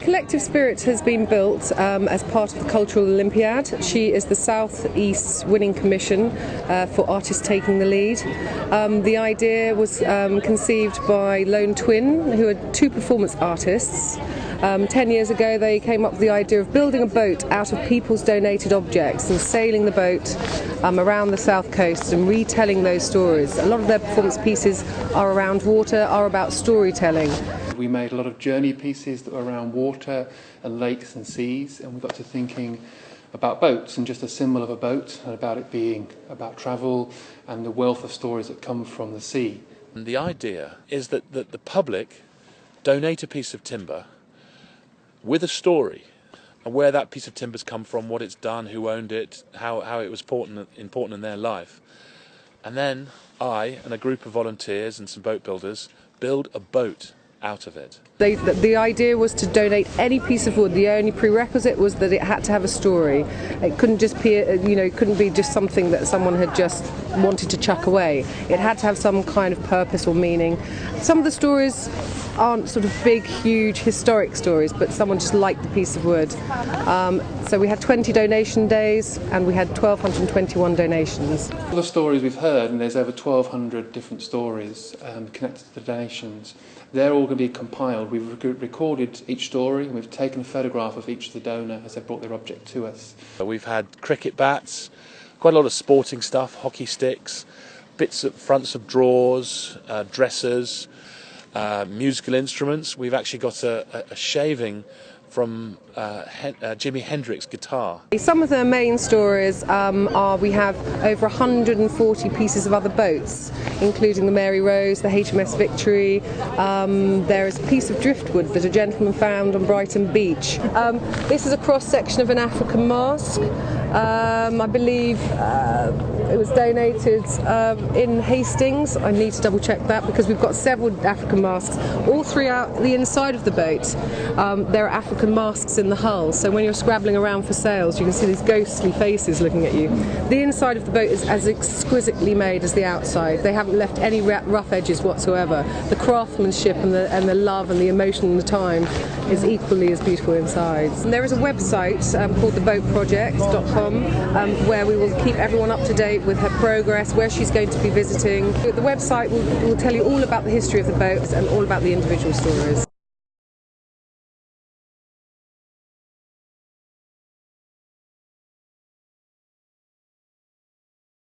Collective Spirit has been built as part of the Cultural Olympiad. She is the South East Winning Commission for Artists Taking the Lead. The idea was conceived by Lone Twin, who are two performance artists. 10 years ago they came up with the idea of building a boat out of people's donated objects and sailing the boat around the south coast and retelling those stories. A lot of their performance pieces are around water, are about storytelling. We made a lot of journey pieces that were around water and lakes and seas, and we got to thinking about boats and just a symbol of a boat and about it being about travel and the wealth of stories that come from the sea. And the idea is that the public donate a piece of timber with a story and where that piece of timber's come from, what it's done, who owned it, how it was important in their life. And then I and a group of volunteers and some boat builders build a boat out of it. The idea was to donate any piece of wood. The only prerequisite was that it had to have a story. It couldn't just be, it couldn't be just something that someone had just wanted to chuck away. It had to have some kind of purpose or meaning. Some of the stories aren't sort of big, huge, historic stories, but someone just liked the piece of wood. So we had 20 donation days and we had 1,221 donations. All the stories we've heard, and there's over 1,200 different stories connected to the donations, they're all going to be compiled. We've recorded each story and we've taken a photograph of each of the donor as they brought their object to us. We've had cricket bats, quite a lot of sporting stuff, hockey sticks, fronts of drawers, dressers, musical instruments. We've actually got a shaving from Jimi Hendrix guitar. Some of the main stories are we have over 140 pieces of other boats, including the Mary Rose, the HMS Victory. There is a piece of driftwood that a gentleman found on Brighton Beach. This is a cross-section of an African mask. I believe it was donated in Hastings. I need to double check that because we've got several African masks. All throughout the inside of the boat there are African masks in the hull, so when you're scrabbling around for sails you can see these ghostly faces looking at you. The inside of the boat is as exquisitely made as the outside. They haven't left any rough edges whatsoever. The craftsmanship and the love and the emotion and the time is equally as beautiful inside. And there is a website called theboatproject.com where we will keep everyone up to date with her progress, where she's going to be visiting. The website will tell you all about the history of the boats and all about the individual stories.